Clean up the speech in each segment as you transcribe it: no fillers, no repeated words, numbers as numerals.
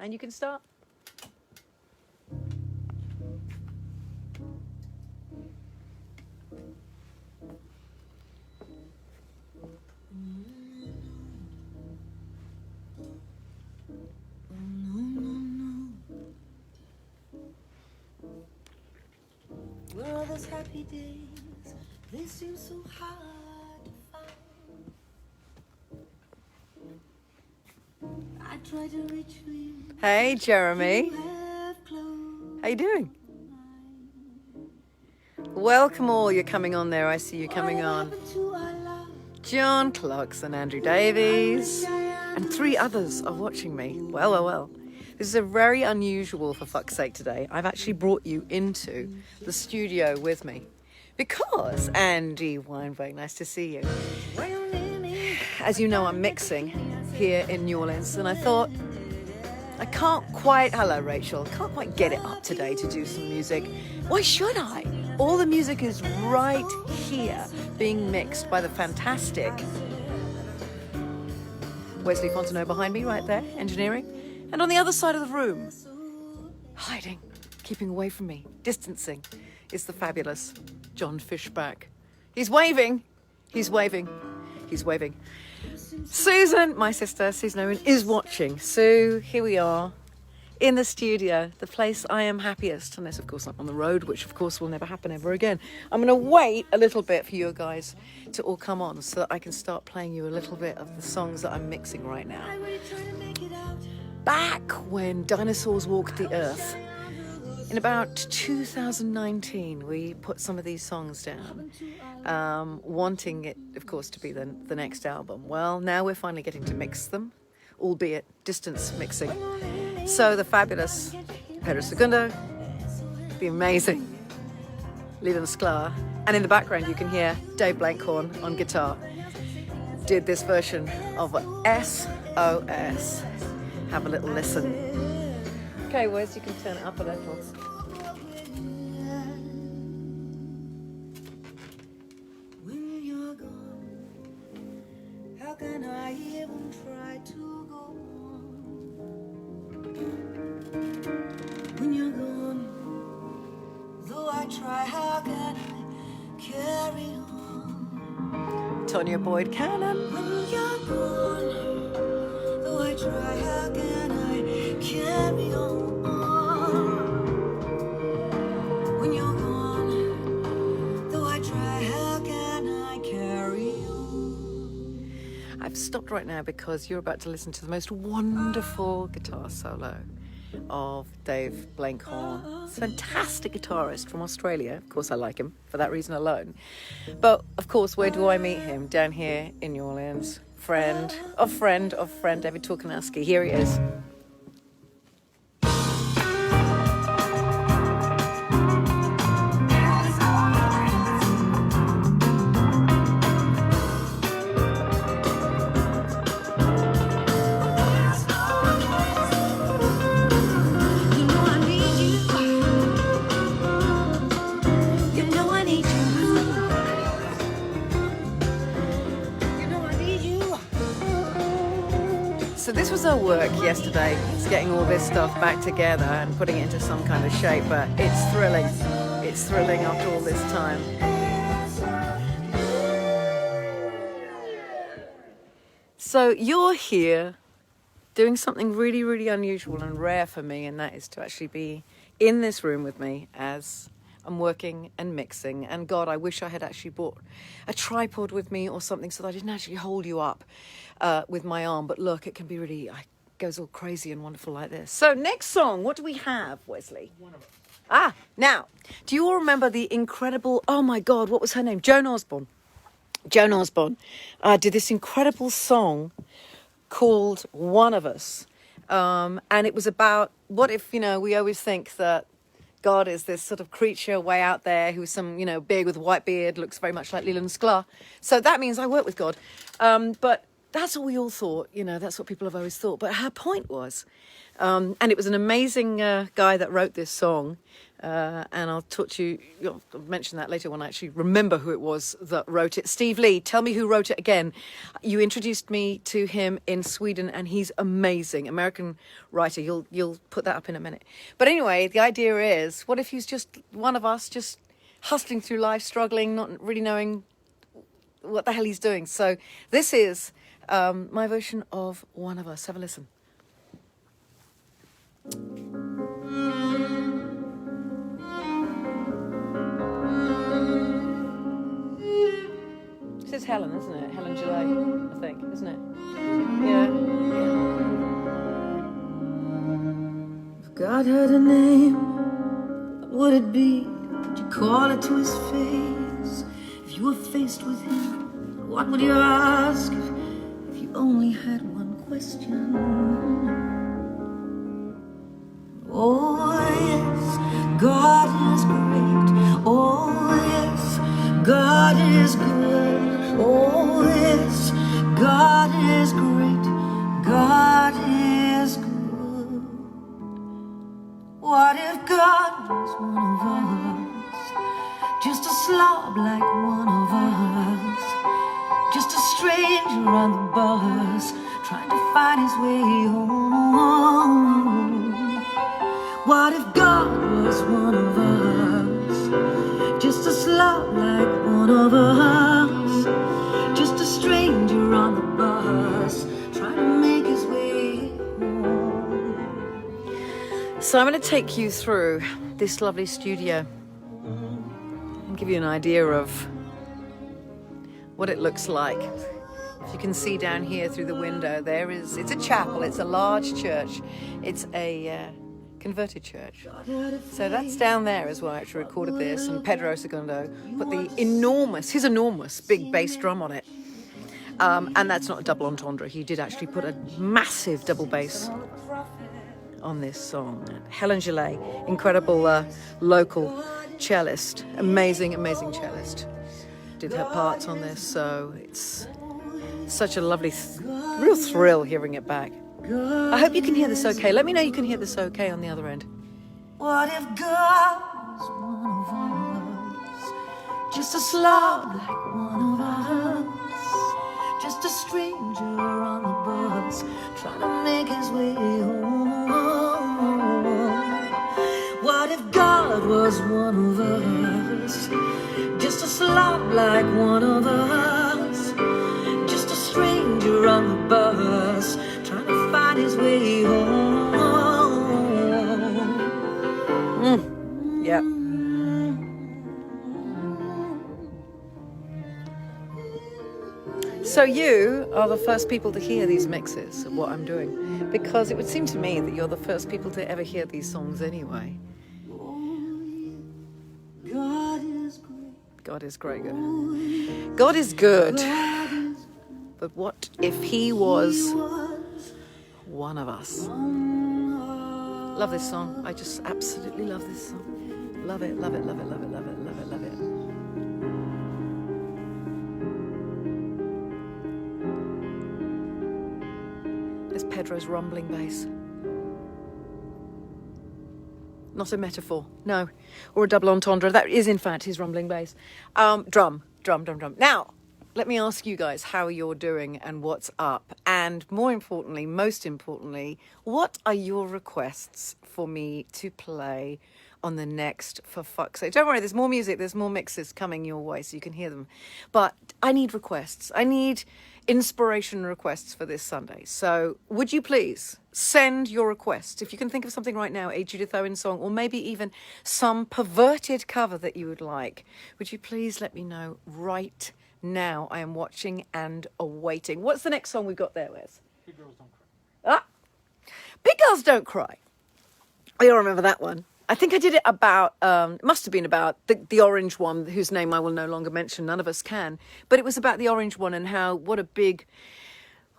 And you can start. Where are those happy days? They seem so hard to find. I try to reach you. Hey, Jeremy. You have closed How you doing? Welcome all. You're coming on there. I see you coming on. to our love. John Clarkson, Andrew Davies, and 3 others are watching me. Well, well, well. This is a very unusual, for fuck's sake, today. I've actually brought you into the studio with me because Andy Weinberg, nice to see you. As you know, I'm mixing here in New Orleans, and I thought I can't quite, hello Rachel, can't quite get it up today to do some music. Why should I? All the music is right here being mixed by the fantastic Wesley Fontenot behind me right there, engineering. And on the other side of the room, hiding, keeping away from me, distancing, is the fabulous John Fischbach. He's waving, he's waving, he's waving. Susan, my sister, Susan Owen, is watching. Sue, here we are in the studio, the place I am happiest, unless of course I'm on the road, which of course will never happen ever again. I'm going to wait a little bit for you guys to all come on so that I can start playing you a little bit of the songs that I'm mixing right now. Back when dinosaurs walked the earth, in about 2019, we put some of these songs down, wanting it, of course, to be the next album. Well, now we're finally getting to mix them, albeit distance mixing. So the fabulous Pedro Segundo, the amazing Leland Sklar, and in the background you can hear Dave Blankhorn on guitar, did this version of SOS. Have a little listen. Okay, Wes, you can turn it up a little. When you're gone, how can I even try to go on? When you're gone, though I try, how can I carry on? Tonya Boyd Cannon. When you're gone, though I try, how can I carry on? When you're gone, though I try, how can I carry on? I've stopped right now because you're about to listen to the most wonderful guitar solo of Dave Blankhorn. He's a fantastic guitarist from Australia. Of course, I like him for that reason alone. But, of course, where do I meet him? Down here in New Orleans. Friend of friend, David Torkanowski. Here he is. So this was our work yesterday. It's getting all this stuff back together and putting it into some kind of shape, but it's thrilling. It's thrilling after all this time. So you're here doing something really, really unusual and rare for me, and that is to actually be in this room with me as I'm working and mixing. And God, I wish I had actually brought a tripod with me or something so that I didn't actually hold you up with my arm. But look, it can be really, it goes all crazy and wonderful like this. So next song, what do we have, Wesley? Now, do you all remember the incredible, oh my God, what was her name? Joan Osborne. Joan Osborne did this incredible song called One of Us. And it was about, what if, we always think that God is this sort of creature way out there who's some, big with a white beard, looks very much like Leland Sklar. So that means I work with God. But that's what we all thought, you know, that's what people have always thought. But her point was, and it was an amazing guy that wrote this song, and I'll mention that later when I actually remember who it was that wrote it. Steve Lee, tell me who wrote it again. You introduced me to him in Sweden, and he's amazing. American writer. You'll put that up in a minute. But anyway, the idea is, what if he's just one of us, just hustling through life, struggling, not really knowing what the hell he's doing. So this is my version of One of Us. Have a listen. This is Helen, isn't it? Helen Gillet, I think, isn't it? Yeah. If God had a name, what would it be? Would you call it to his face? If you were faced with him, what would you ask? If you only had one question. Oh yes, God is great. Oh yes, God is good. Oh yes, God is great. God is good. What if God was one of us? Just a slob like one of us. Just a stranger on the bus, trying to find his way home. What if God was one of us? Just a slob like one of us. Just a stranger on the bus, trying to make his way home. So I'm going to take you through this lovely studio and give you an idea of what it looks like. If you can see down here through the window, it's a chapel, it's a large church, it's a converted church. So that's down there is where I actually recorded this, and Pedro Segundo put the enormous big bass drum on it. And that's not a double entendre. He did actually put a massive double bass on this song. Helen Gillet, incredible local cellist, amazing cellist, did her parts on this, so it's such a lovely, real thrill hearing it back. I hope you can hear this okay. Let me know you can hear this okay on the other end. What if God was one of us? Just a slob like one of us. Just a stranger on the bus, trying to make his way home. What if God was one of us? Just a slob like one of us. Just a stranger on the bus, trying to find his way home. Yeah. So you are the first people to hear these mixes of what I'm doing, because it would seem to me that you're the first people to ever hear these songs anyway. God is great. God is good. But what if he was one of us? Love this song. I just absolutely love this song. Love it, love it, love it, love it, love it, love it, love it. There's Pedro's rumbling bass. Not a metaphor, no. Or a double entendre. That is, in fact, his rumbling bass. Drum. Now, let me ask you guys how you're doing and what's up. And most importantly, what are your requests for me to play on the next For Fuck's Sake? Don't worry, there's more music, there's more mixes coming your way so you can hear them. But I need requests. I need inspiration requests for this Sunday. So would you please send your requests? If you can think of something right now, a Judith Owen song, or maybe even some perverted cover that you would like, would you please let me know right now? I am watching and awaiting. What's the next song we've got there, Wes? Big Girls Don't Cry. Big Girls Don't Cry. I all remember that one. I think I did it about, it must have been about the orange one, whose name I will no longer mention, none of us can. But it was about the orange one and how, what a big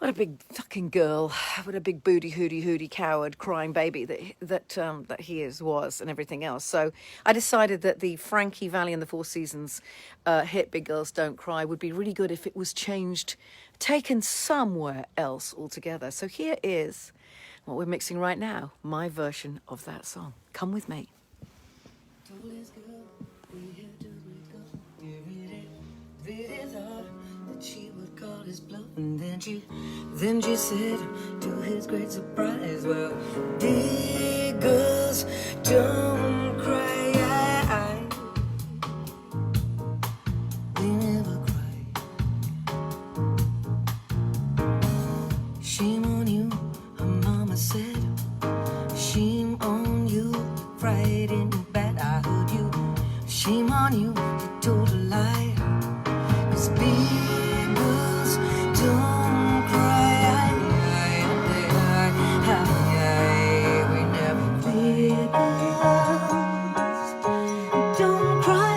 What a big fucking girl! What a big booty hooty coward crying baby that he was, and everything else. So I decided that the Frankie Valli and the Four Seasons hit "Big Girls Don't Cry" would be really good if it was changed, taken somewhere else altogether. So here is what we're mixing right now, my version of that song. Come with me. She would call his bluff, and then she said, to his great surprise, well, big girls don't cry. They never cry. Shame on you, her mama said. Shame on you, frightened and bad. I heard you. Shame on you, you told a lie. 'Cause big girls don't cry. We never big girls don't cry.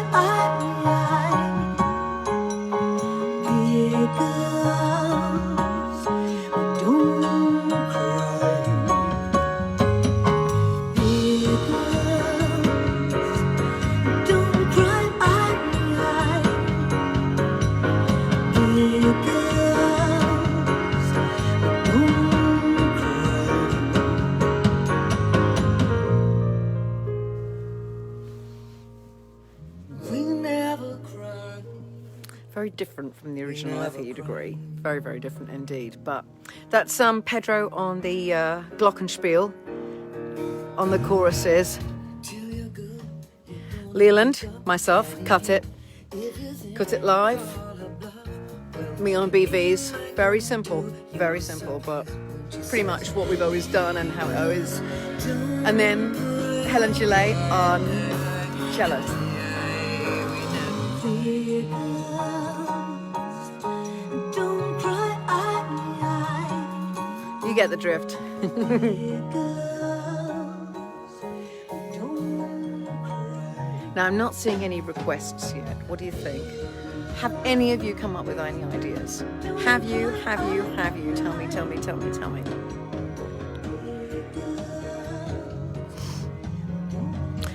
Big girls don't cry. Big girls don't cry. Big girls don't cry. We never cry. Very different from the original, I think you'd agree. Very, very different indeed. But that's Pedro on the glockenspiel, on the choruses. Leland, myself, cut it live. Me on BVs. Very simple, but pretty much what we've always done and how it always. And then Helen Gillet on cello. Big girls don't cry. You get the drift. Big girls don't cry. Now, I'm not seeing any requests yet. What do you think? Have any of you come up with any ideas? Have you? Tell me.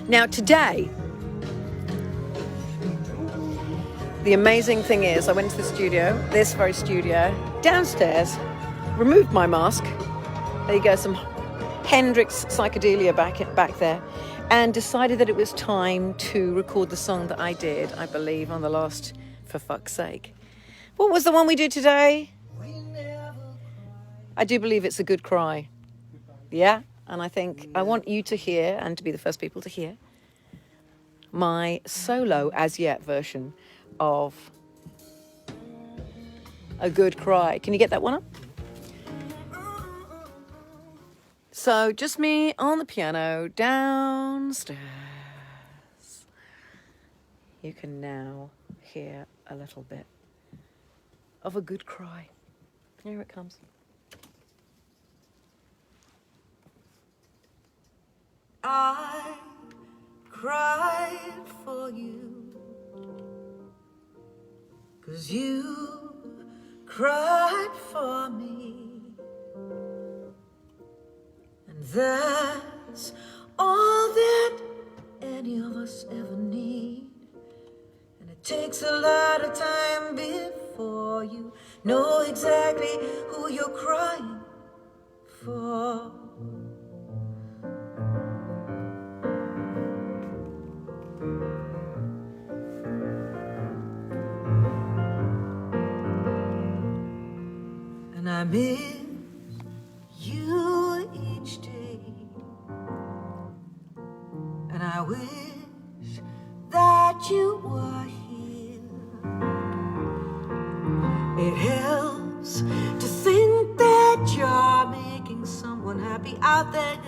Now, today, the amazing thing is I went to the studio, this very studio, downstairs, removed my mask. There you go, some Hendrix psychedelia back there, and decided that it was time to record the song that I did, I believe, on the last For Fuck's Sake. What was the one we did today? I do believe it's A Good Cry. Yeah? And I think I want you to hear, and to be the first people to hear, my solo as yet version of A Good Cry. Can you get that one up? So just me on the piano downstairs. You can now hear a little bit of A Good Cry. Here it comes. I cried for you, 'cause you cried for me, and that's all that any of us ever need. And it takes a lot of time before you know exactly who you're crying for. And I miss you each day, and I wish that you were here. It helps to think that you're making someone happy out there,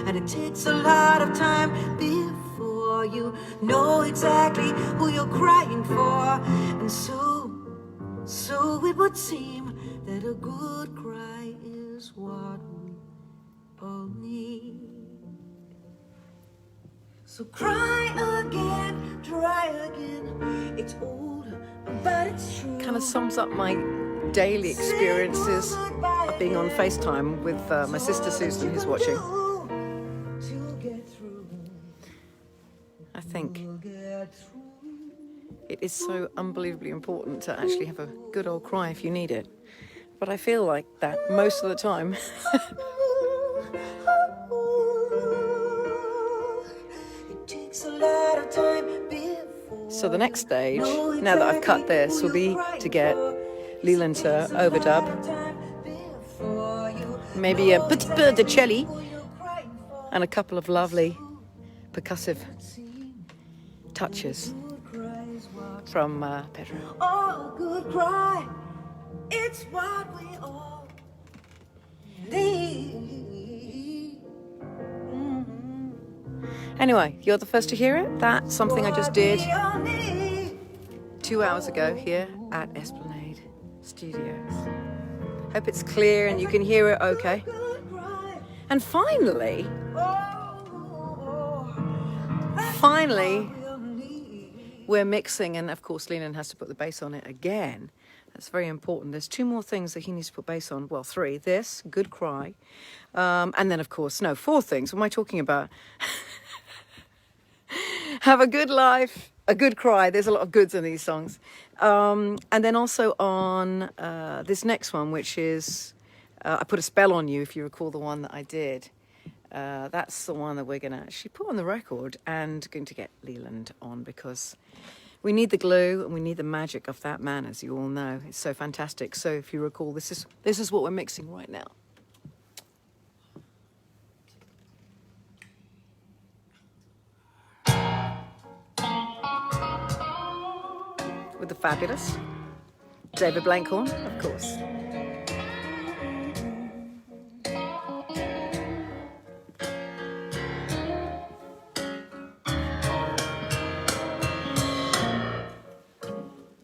and it takes a lot of time before you know exactly who you're crying for. And so it would seem that a good cry is what we all need. So cry again, try again. It's old, but it's true. Kind of sums up my daily experiences of being on FaceTime with my sister Susan, who's watching. I think it is so unbelievably important to actually have a good old cry if you need it. But I feel like that most of the time. So the next stage, now that I've cut this, will be to get Leland to overdub. Maybe a petit peu de cello and a couple of lovely percussive touches from Pedro. Oh, good cry, it's what we all need. Anyway, you're the first to hear it. That's something I just did 2 hours ago here at Esplanade Studios. Hope it's clear and you can hear it okay. And finally, we're mixing, and of course Leland has to put the bass on it again. That's very important. There's 2 more things that he needs to put bass on. Well, 3. This, Good Cry. And then, of course, 4 things. What am I talking about? Have a Good Life, A Good Cry. There's a lot of goods in these songs. And then also on this next one, which is I Put a Spell on You, if you recall the one that I did. That's the one that we're going to actually put on the record and going to get Leland on, because we need the glue and we need the magic of that man, as you all know. It's so fantastic. So if you recall, this is what we're mixing right now. With the fabulous David Blankhorn, of course.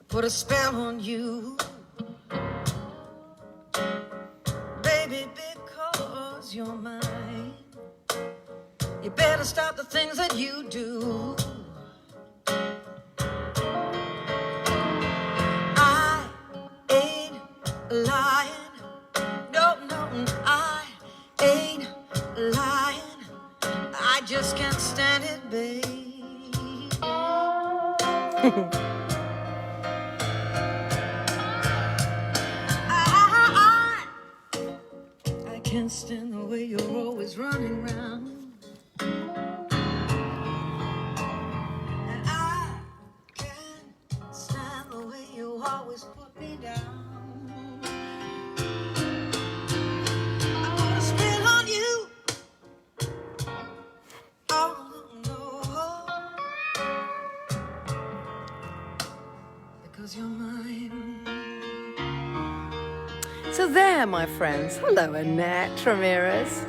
Put a spell on you, baby, because you're mine. You better stop the things that you do. I ain't lying, no, I ain't lying. I just can't stand it, babe. Can't stand the way you're always running round, and I can't stand the way you always put me down. I put a spell on you, oh no, because you're mine. So there, my friends. Hello, Annette Ramirez.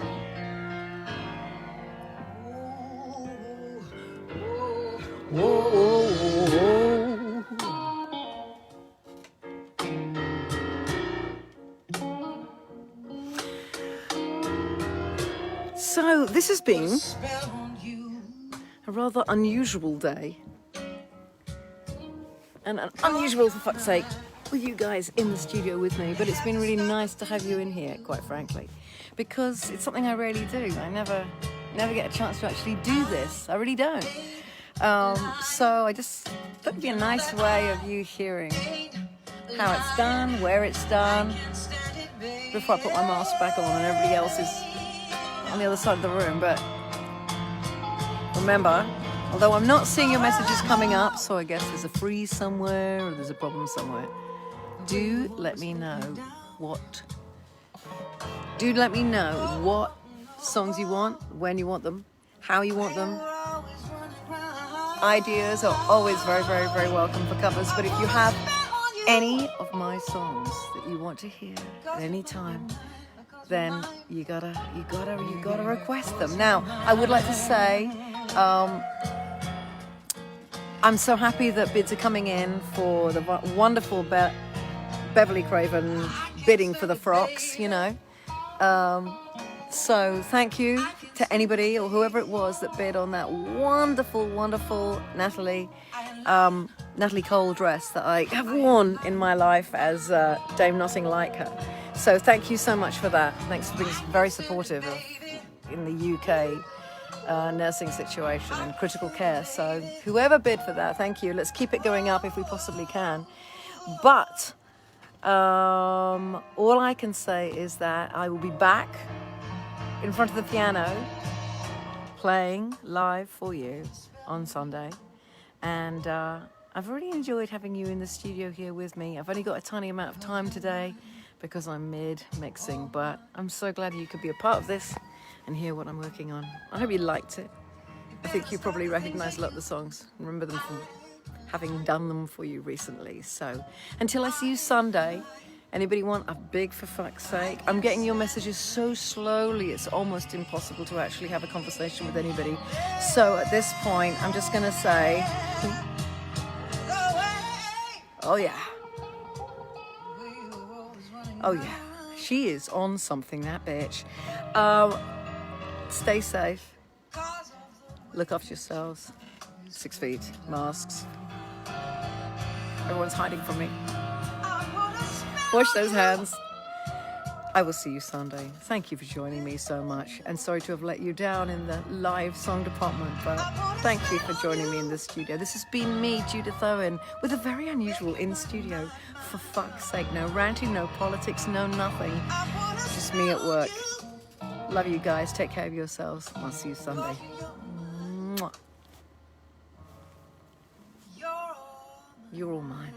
So this has been a rather unusual day. And an unusual, for fuck's sake, with you guys in the studio with me, but it's been really nice to have you in here, quite frankly, because it's something I rarely do. I never get a chance to actually do this. I really don't. So I just thought it'd be a nice way of you hearing how it's done, where it's done, before I put my mask back on and everybody else is on the other side of the room. But remember, although I'm not seeing your messages coming up, so I guess there's a freeze somewhere or there's a problem somewhere. Do let me know what songs you want, when you want them, how you want them. Ideas are always very, very, very welcome for covers. But if you have any of my songs that you want to hear at any time, then you gotta request them. Now, I would like to say, I'm so happy that bids are coming in for the wonderful Beverly Craven bidding for the frocks, you know. So thank you to anybody or whoever it was that bid on that wonderful, wonderful Natalie. Natalie Cole dress that I have worn in my life as Dame Nothing Like Her. So thank you so much for that. Thanks for being very supportive of, in the UK nursing situation and critical care. So whoever bid for that, thank you. Let's keep it going up if we possibly can. But all I can say is that I will be back in front of the piano playing live for you on Sunday. And I've really enjoyed having you in the studio here with me. I've only got a tiny amount of time today because I'm mid-mixing, but I'm so glad you could be a part of this and hear what I'm working on. I hope you liked it. I think you probably recognize a lot of the songs and remember them from having done them for you recently. So until I see you Sunday, anybody want a big for fuck's sake? I'm getting your messages so slowly, it's almost impossible to actually have a conversation with anybody. So at this point, I'm just gonna say, oh yeah. Oh yeah. She is on something, that bitch. Stay safe. Look after yourselves. 6 feet, masks. Everyone's hiding from me. Wash those hands. I will see you Sunday. Thank you for joining me so much. And sorry to have let you down in the live song department, but thank you for joining me in the studio. This has been me, Judith Owen, with a very unusual in-studio. For fuck's sake, no ranting, no politics, no nothing. Just me at work. Love you guys. Take care of yourselves. I'll see you Sunday. Mwah. You're all mine.